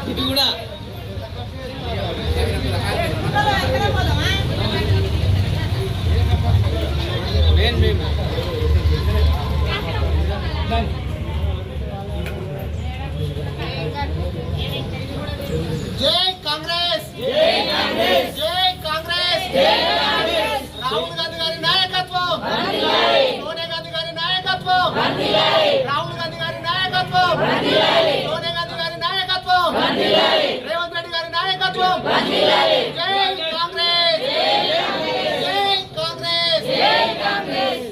ఇది కూడా జై కాంగ్రెస్, జై కాంగ్రెస్, జై కాంగ్రెస్, జై కాంగ్రెస్. రాహుల్ గాంధీ గారి నాయకత్వం, సోనియా గాంధీ గారి నాయకత్వం, రాహుల్ గాంధీ గారి నాయకత్వం, సోనియా గాంధీ గారి నాయకత్వం, రేవంత్ రెడ్డి గారి నాయకత్వం. జై కాంగ్రెస్, జై కాంగ్రెస్, జై కాంగ్రెస్.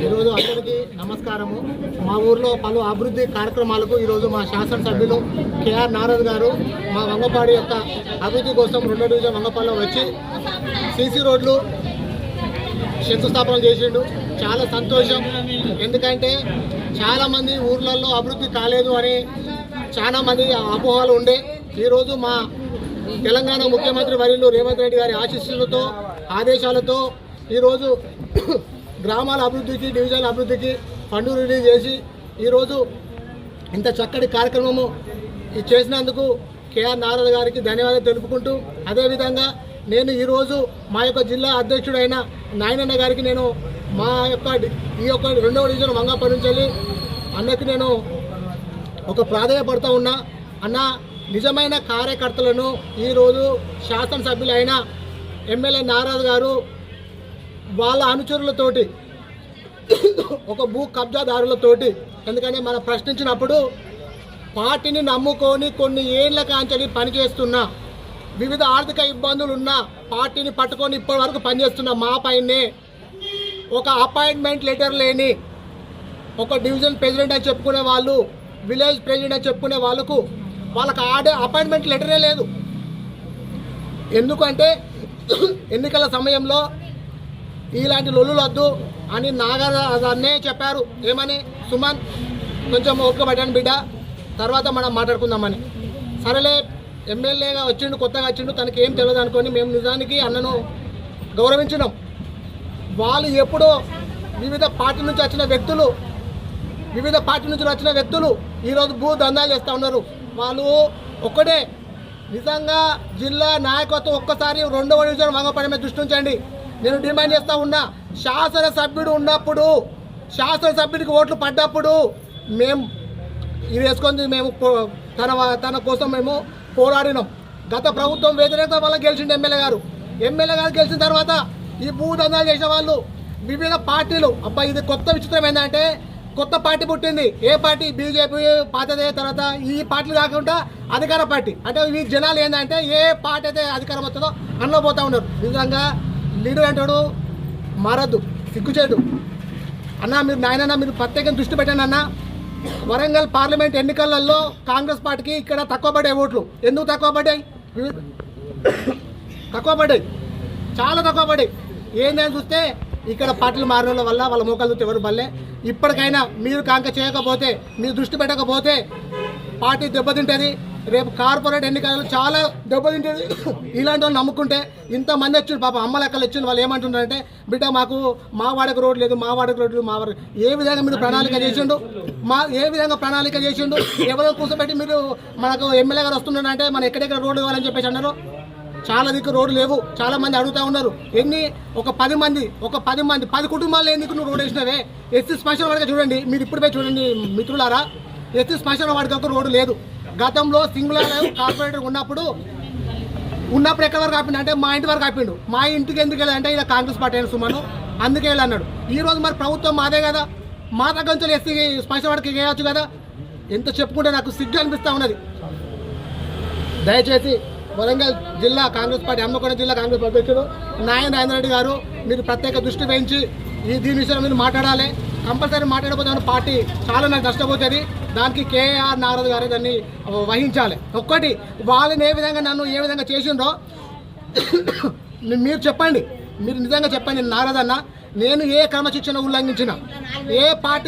ఈరోజు అందరికీ నమస్కారము. మా ఊర్లో పలు అభివృద్ధి కార్యక్రమాలకు ఈరోజు మా శాసనసభ్యులు కేఆర్ నారద్ గారు మా వంగపాడి యొక్క అభివృద్ధి కోసం 2వ డివిజన్ వంగపాడిలో వచ్చి సీసీ రోడ్లు శంకుస్థాపన చేసిండు. చాలా సంతోషం. ఎందుకంటే చాలామంది ఊర్లలో అభివృద్ధి కాలేదు అని చాలామంది అపోహలు ఉండే. ఈరోజు మా తెలంగాణ ముఖ్యమంత్రి వర్యులు రేవంత్ రెడ్డి గారి ఆశీస్సులతో ఆదేశాలతో ఈరోజు గ్రామాల అభివృద్ధికి డివిజన్ల అభివృద్ధికి ఫండ్ రిలీజ్ చేసి ఈరోజు ఇంత చక్కటి కార్యక్రమము చేసినందుకు కేఆర్ నారద్ గారికి ధన్యవాదాలు తెలుపుకుంటూ, అదేవిధంగా నేను ఈరోజు మా యొక్క జిల్లా అధ్యక్షుడైన నాయనన్న గారికి నేను మా యొక్క ఈ యొక్క 2వ డివిజన్ వంగపాడి నుంచి వెళ్ళి అన్నకి నేను ఒక ప్రాధాన్యపడుతూ ఉన్నా. అన్న, నిజమైన కార్యకర్తలను ఈరోజు శాసనసభ్యులైన ఎమ్మెల్యే నారద్ గారు వాళ్ళ అనుచరులతోటి ఒక భూ కబ్జాదారులతోటి, ఎందుకంటే మనం ప్రశ్నించినప్పుడు పార్టీని నమ్ముకొని కొన్ని ఏళ్ల కాంచెలి పనిచేస్తున్నా, వివిధ ఆర్థిక ఇబ్బందులు ఉన్న పార్టీని పట్టుకొని ఇప్పటి వరకు పనిచేస్తున్న మా పైనే ఒక అపాయింట్మెంట్ లెటర్ లేని ఒక డివిజన్ ప్రెసిడెంట్ అని చెప్పుకునే వాళ్ళు, విలేజ్ ప్రెసిడెంట్ అని చెప్పుకునే వాళ్ళకు అపాయింట్మెంట్ లెటరే లేదు. ఎందుకంటే ఎన్నికల సమయంలో ఇలాంటి లొల్లులు వద్దు అని నాగరాజన్నే చెప్పారు. ఏమని, సుమన్ కొంచెం ఓపికపడ్డాను బిడ్డ, తర్వాత మనం మాట్లాడుకుందామని. సరేలే, ఎమ్మెల్యేగా వచ్చిండు, కొత్తగా వచ్చిండు, తనకి ఏం తెలియదు అనుకొని మేము నిజానికి అన్నను గౌరవించినాం. వాళ్ళు ఎప్పుడో వివిధ పార్టీ నుంచి వచ్చిన వ్యక్తులు ఈరోజు భూ దందాలు చేస్తూ ఉన్నారు. వాళ్ళు ఒక్కటే నిజంగా జిల్లా నాయకత్వం ఒక్కసారి 2వ డివిజన్ వంగపాడి మీద దృష్టి ఉంచండి. నేను డిమాండ్ చేస్తూ ఉన్నా, శాసనసభ్యుడు ఉన్నప్పుడు, శాసనసభ్యుడికి ఓట్లు పడ్డప్పుడు మేము ఇది వేసుకొని మేము తన కోసం మేము పోరాడినాం. గత ప్రభుత్వం వ్యతిరేకత వల్ల గెలిచిండు ఎమ్మెల్యే గారు గెలిచిన తర్వాత ఈ భూదందాలు చేసే వాళ్ళు వివిధ పార్టీలు, అబ్బాయి ఇది కొత్త విచిత్రం ఏంటంటే కొత్త పార్టీ పుట్టింది. ఏ పార్టీ? బీజేపీ పాతదే. తర్వాత ఈ పార్టీలు కాకుండా అధికార పార్టీ. అంటే ఈ జనాలు ఏంటంటే ఏ పార్టీ అయితే అధికారం వస్తుందో అందులో పోతూ ఉన్నారు. నిజంగా లీడర్ అంటాడు మారద్దు, సిగ్గుచేటు. అన్న, మీరు నాయనన్నా మీరు ప్రత్యేకంగా దృష్టి పెట్టండి అన్న. వరంగల్ పార్లమెంట్ ఎన్నికలలో కాంగ్రెస్ పార్టీకి ఇక్కడ తక్కువ పడ్డాయి ఓట్లు. ఎందుకు తక్కువ పడ్డాయి? చాలా తక్కువ పడ్డాయి. ఏందని చూస్తే ఇక్కడ పార్టీలు మారిన వల్ల వాళ్ళ మోకాలు చూస్తే ఎవరు బల్లే. ఇప్పటికైనా మీరు కాంక చేయకపోతే, మీరు దృష్టి పెట్టకపోతే పార్టీ దెబ్బతింటుంది. రేపు కార్పొరేట్ ఎన్నికలు చాలా దెబ్బతింటుంది. ఇలాంటి వాళ్ళు నమ్ముకుంటే ఇంతమంది వచ్చిండు, పాప అమ్మ లెక్కలు వచ్చిండు. వాళ్ళు ఏమంటున్నారంటే, బిడ్డ మాకు మా వాడకు రోడ్ లేదు, మా వాడకు ఏ విధంగా మీరు ప్రణాళిక చేసిండు, ఎవరో కూర్చోబెట్టి మీరు మనకు ఎమ్మెల్యే గారు వస్తున్నారంటే మనం ఎక్కడెక్కడ రోడ్డు ఇవ్వాలని చెప్పేసి అన్నారు. చాలా దిక్కు రోడ్లు లేవు. చాలా మంది అడుగుతూ ఉన్నారు. ఒక 10 కుటుంబాలు ఎందుకు నువ్వు రోడ్ వేసినవే? ఎస్సీ శ్మశాన వాడిగా చూడండి, మీరు ఇప్పుడు పోయి చూడండి మిత్రులారా, ఎస్సీ శ్మశాన వాడికి ఒక రోడ్డు లేదు. గతంలో సింగులర్ కార్పొరేటర్ ఉన్నప్పుడు ఎక్కడ వరకు ఆపిండు అంటే మా ఇంటి వరకు ఆపిండు. మా ఇంటికి ఎందుకు వెళ్ళాలంటే ఇలా కాంగ్రెస్ పార్టీ అయిన సుమను అందుకే వెళ్ళన్నాడు. ఈరోజు మరి ప్రభుత్వం మాదే కదా, మా దగ్గర నుంచి ఎస్సీ శ్మశాన వాడికి వేయవచ్చు కదా. ఎంత చెప్పుకుంటే నాకు సిగ్గు అనిపిస్తూ ఉన్నది. దయచేసి వరంగల్ జిల్లా కాంగ్రెస్ పార్టీ, హన్మకొండ జిల్లా కాంగ్రెస్ అధ్యక్షుడు నారాయణ రెడ్డి గారు మీరు ప్రత్యేక దృష్టి వహించి దీని విషయంలో మీరు మాట్లాడాలి. కంపల్సరీ మాట్లాడకపోతే పార్టీ చాలా నాకు నష్టపోతుంది. దానికి కేఆర్ నారద్ గారు దాన్ని వహించాలి. ఒక్కటి, వాళ్ళని నన్ను ఏ విధంగా చేసిండ్రో మీరు చెప్పండి. మీరు నిజంగా చెప్పండి నారద్ అన్న, నేను ఏ క్రమశిక్షణ ఉల్లంఘించిన, ఏ పార్టీ